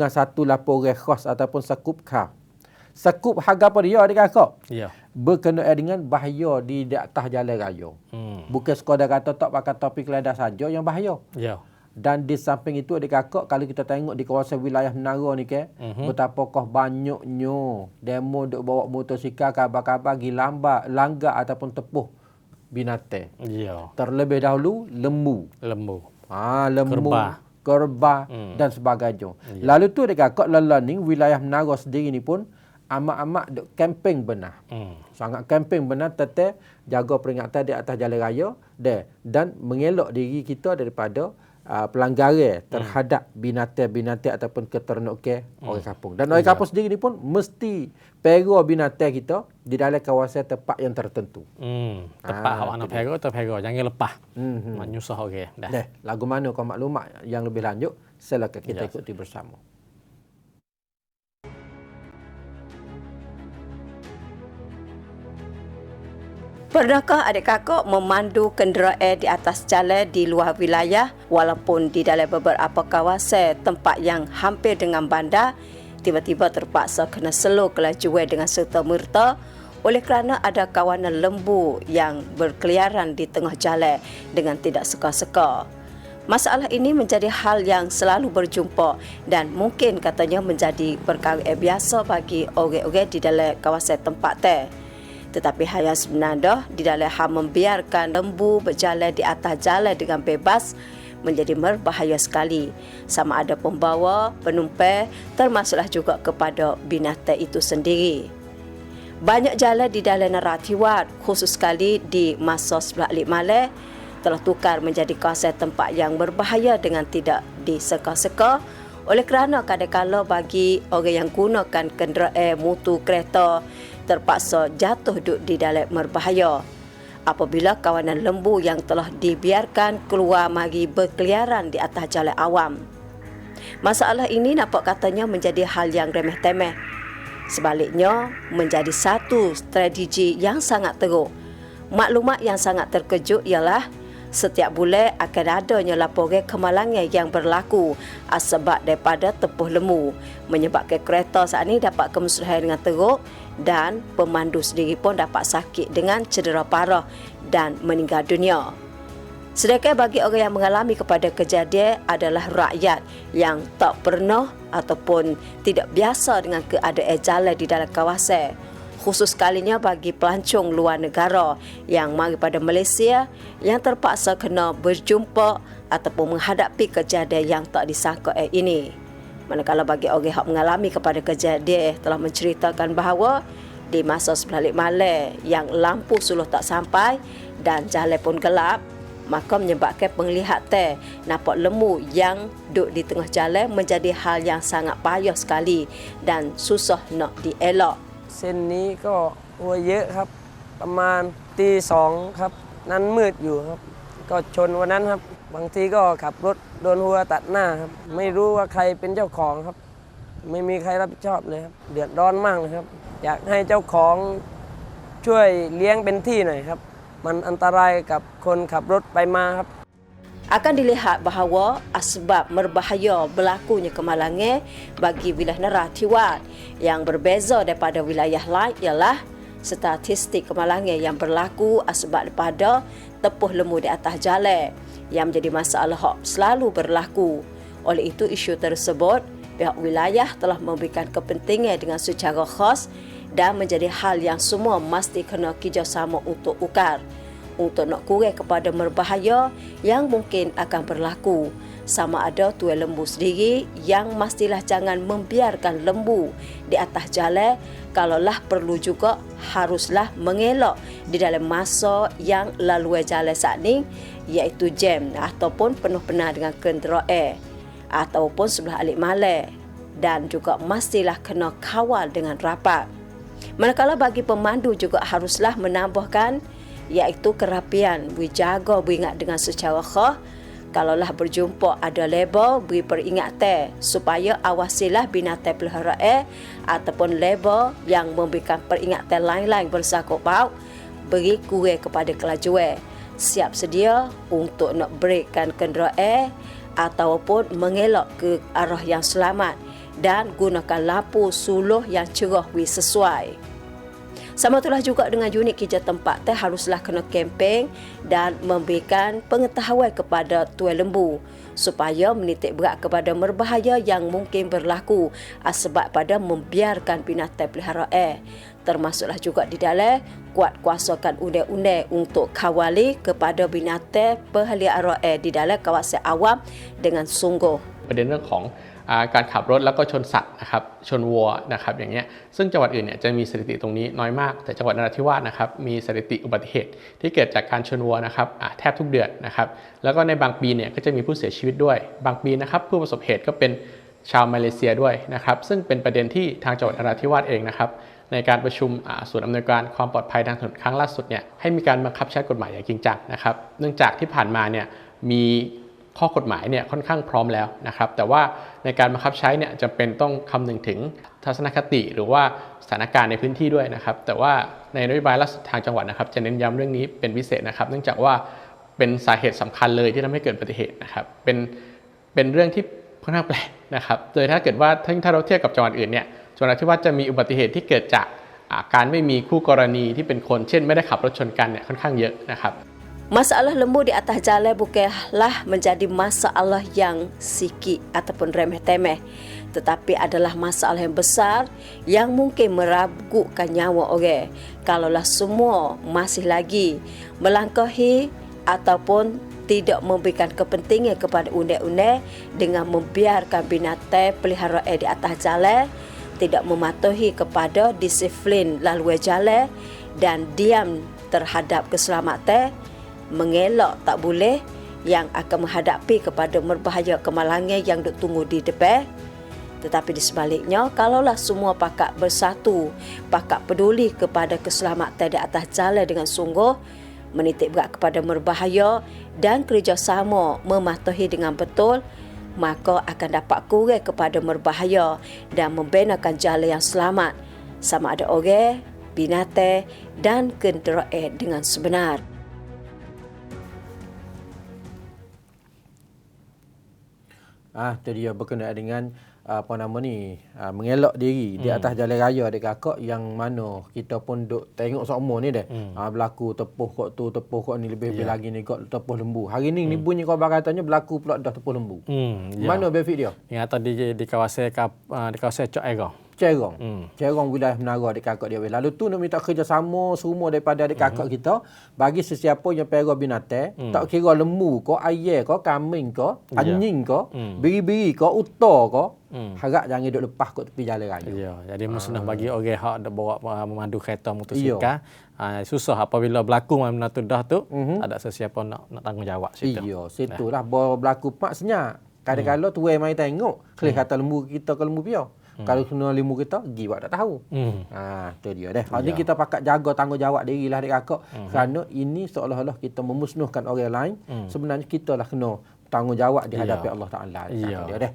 dengan satu laporan khas ataupun sekup kha. Sekup harga apa dia kakak? Ya. Berkenaan dengan bahaya di atas jalan raya. Bukan sekadar kata tak pakai topik ledah saja yang bahaya. Ya. Dan di samping itu adik kakak, kalau kita tengok di kawasan wilayah Menara ni ke, betapakah banyaknya demo duk bawa motosikal kabar-kabar pergi langgar ataupun tepuh binatang. Ya. Terlebih dahulu lembu. Lembu. Lembu, kerbau dan sebagainya. Ya. Lalu tu adik kakak learning wilayah Menara sendiri ni pun amat-amat duk camping benar. Sangat camping benar tetap jaga peringatan di atas jalan raya dan mengelak diri kita daripada pelanggaran terhadap binatang-binatang ataupun keternakan orang kampung. Dan orang kampung sendiri ni pun mesti pera binatang kita di dalam kawasan tempat yang tertentu. Tempat awak nak pera, jangan lepas. Menyusah orang. Dah. Lagu mana kau maklumat yang lebih lanjut, silakan kita ikuti bersama. Pernahkah adik kakak memandu kenderaan di atas jalan di luar wilayah walaupun di dalam beberapa kawasan tempat yang hampir dengan bandar tiba-tiba terpaksa kena slow kelajuan dengan serta-merta oleh kerana ada kawanan lembu yang berkeliaran di tengah jalan dengan tidak seka-seka. Masalah ini menjadi hal yang selalu berjumpa dan mungkin katanya menjadi perkara biasa bagi orang-orang di dalam kawasan tempat teh. Tetapi hal yang sebenarnya di dalam hal membiarkan lembu berjalan di atas jalan dengan bebas menjadi berbahaya sekali. Sama ada pembawa, penumpang, termasuklah juga kepada binatang itu sendiri. Banyak jalan di dalam Narathiwat, khusus sekali di masa sebelah Alik Malay, telah tukar menjadi kawasan tempat yang berbahaya dengan tidak diseka-seka oleh kerana kadang-kadang bagi orang yang gunakan kenderaan motor kereta terpaksa jatuh duduk di dalam berbahaya apabila kawanan lembu yang telah dibiarkan keluar mari berkeliaran di atas jalan awam. Masalah ini nampak katanya menjadi hal yang remeh-temeh. Sebaliknya, menjadi satu strategi yang sangat teruk. Maklumat yang sangat terkejut ialah setiap bulan akan adanya laporan kemalangan yang berlaku sebab daripada tepuh lembu menyebabkan kereta saat ini dapat kemusnahan dengan teruk dan pemandu sendiri pun dapat sakit dengan cedera parah dan meninggal dunia. Sedangkan bagi orang yang mengalami kepada kejadian adalah rakyat yang tak pernah ataupun tidak biasa dengan keadaan jalan di dalam kawasan. Khusus kalinya bagi pelancong luar negara yang mari pada Malaysia yang terpaksa kena berjumpa ataupun menghadapi kejadian yang tak disangka ini. Manakala bagi orang yang mengalami kepada kejadian telah menceritakan bahawa di masa sebelah Alik Malay yang lampu suluh tak sampai dan jalan pun gelap, maka menyebabkan penglihatan nampak lembu yang duduk di tengah jalan menjadi hal yang sangat payah sekali dan susah nak dielak. เส้นนี้ก็หัวเยอะครับประมาณตีสองครับนั้นมืดอยู่ครับก็ชนวันนั้นครับบางทีก็ขับรถโดนหัวตัดหน้าครับไม่รู้ว่าใครเป็นเจ้าของครับไม่มีใครรับผิดชอบเลยครับเดือดร้อนมากเลยครับอยากให้เจ้าของช่วยเลี้ยงเป็นที่หน่อยครับมันอันตรายกับคนขับรถไปมาครับ Akan dilihat bahawa asbab berbahaya berlakunya kemalangan bagi wilayah Narathiwat yang berbeza daripada wilayah lain ialah statistik kemalangan yang berlaku asbab daripada tepuh lembu di atas jalan yang menjadi masalah yang selalu berlaku. Oleh itu isu tersebut pihak wilayah telah memberikan kepentingan dengan secara khas dan menjadi hal yang semua mesti kena kerjasama untuk ukar. Untuk nak kurang kepada berbahaya yang mungkin akan berlaku. Sama ada tuan lembu sendiri yang mestilah jangan membiarkan lembu di atas jalan, kalaulah perlu juga haruslah mengelak di dalam masa yang laluan jalan saat ini iaitu jam ataupun penuh-penuh dengan kenderaan ataupun sebelah Alik Malay dan juga mestilah kena kawal dengan rapat. Manakala bagi pemandu juga haruslah menambahkan iaitu kerapian, berjaga beringat dengan secara khas. Kalaulah berjumpa ada label, beri peringatan supaya awasilah binatang peliharaan ataupun label yang memberikan peringatan lain-lain bersangkut paut, beri kurang kepada kelajuan. Siap sedia untuk nak breakkan kenderaan ataupun mengelak ke arah yang selamat dan gunakan lampu suluh yang cerah sesuai. Sama itulah juga dengan unit kerja tempat teh haruslah kena kempen dan memberikan pengetahuan kepada tuan lembu supaya menitik berat kepada merbahaya yang mungkin berlaku sebab pada membiarkan binatang peliharaan. Termasuklah juga di dalam kuat kuasakan undang-undang untuk kawali kepada binatang peliharaan di dalam kawasan awam dengan sungguh. ประเด็นเรื่องของการขับรถแล้วก็ชนสัตว์นะครับชนวัวนะครับอย่างเงี้ยซึ่งจังหวัดอื่นเนี่ยจะมีสถิติตรงนี้น้อยมากแต่จังหวัดนราธิวาสนะครับมีสถิติอุบัติเหตุที่เกิดจากการชนวัวนะครับแทบทุกเดือนนะครับแล้วก็ในบางปีเนี่ยก็จะมีผู้เสียชีวิตด้วยบางปีนะครับผู้ประสบเหตุก็เป็นชาวมาเลเซียด้วยนะครับซึ่งเป็นประเด็นที่ทางจังหวัดนราธิวาสเองนะครับในการประชุมส่วนอำนวยการความปลอดภัยทางถนนครั้งล่าสุดเนี่ยให้มีการบังคับใช้กฎหมายอย่างจริงจังนะครับเนื่องจากที่ผ่านมาเนี่ยมีข้อกฎหมายเนี่ยค่อนข้างพร้อมแล้วนะครับแต่ว่าในการบังคับใช้เนี่ยจำเป็นต้องคำนึงถึงทัศนคติหรือว่าสถานการณ์ในพื้นที่ด้วยนะครับแต่ว่าในนโยบายล่าสุดทางจังหวัดนะครับจะเน้นย้ำเรื่องนี้เป็นพิเศษนะครับเนื่องจากว่าเป็นสาเหตุสำคัญเลยที่ทำให้เกิดอุบัติเหตุนะครับเป็นเรื่องที่ค่อนข้างแปลกนะครับโดยถ้าเกิดว่าถ้าเราเทียบกับจังหวัดอื่นเนี่ยจังหวัดที่ว่าจะมีอุบัติเหตุที่เกิดจากการไม่มีคู่กรณีที่เป็นคนเช่นไม่ได้ขับรถชนกันเนี่ยค่อนข้างเยอะนะครับMasalah lembu di atas jalan bukanlah menjadi masalah yang sikit ataupun remeh-temeh, tetapi adalah masalah yang besar yang mungkin meragukan nyawa orang. Kalaulah semua masih lagi melangkahi ataupun tidak memberikan kepentingan kepada undang-undang dengan membiarkan binatang peliharaan di atas jalan, tidak mematuhi kepada disiplin laluan jalan dan diam terhadap keselamatan, mengelak tak boleh yang akan menghadapi kepada merbahaya kemalangan yang duk tunggu di depan. Tetapi di sebaliknya, kalaulah semua pakat bersatu, pakat peduli kepada keselamatan di atas jalan dengan sungguh, menitik berat kepada merbahaya dan kerjasama mematuhi dengan betul, maka akan dapat kurang kepada merbahaya dan membinakan jalan yang selamat sama ada orang, binatang dan kenderaan dengan sebenar. Itu dia berkenaan dengan mengelak diri di atas jalan raya dekat kakak yang mana kita pun duk tengok semua ni dah. Berlaku tepuh kok tu, tepuh kok ni lebih-lebih lagi ni kok tepuh lembu. Hari ni bunyi khabar katanya berlaku pula dah tepuh lembu. Mana benefit dia? Yang atau di kawasan Cok Era. Cerong wilayah Menara dekat kakak dia. Lalu tu nak minta kerjasama semua daripada dekat kakak kita bagi sesiapa yang pelihara binatang, tak kira lembu ke, ayam ke, kambing ke, anjing ke, biri-biri ke, uta ke, harap jangan duduk lepas kat tepi jalan raya. Ya, jadi musnah bagi orang hak bawa memandu kereta motosikal. Susah apabila berlaku benda tu dah tu, tak ada sesiapa nak tanggungjawab situ. Iya, situlah berlaku pak senyap. Kadang-kadang tuai mai tengok, kelih kata lembu kita ke lembu piau. Kalau kena lembu kita, giwak tak tahu. Itu dia dah. Hari ni kita pakat jaga tanggungjawab dirilah dekat kakak. Kerana ini seolah-olah kita memusnahkan orang lain. Sebenarnya kita lah kena tanggungjawab di hadapan Allah Ta'ala. Dia dah.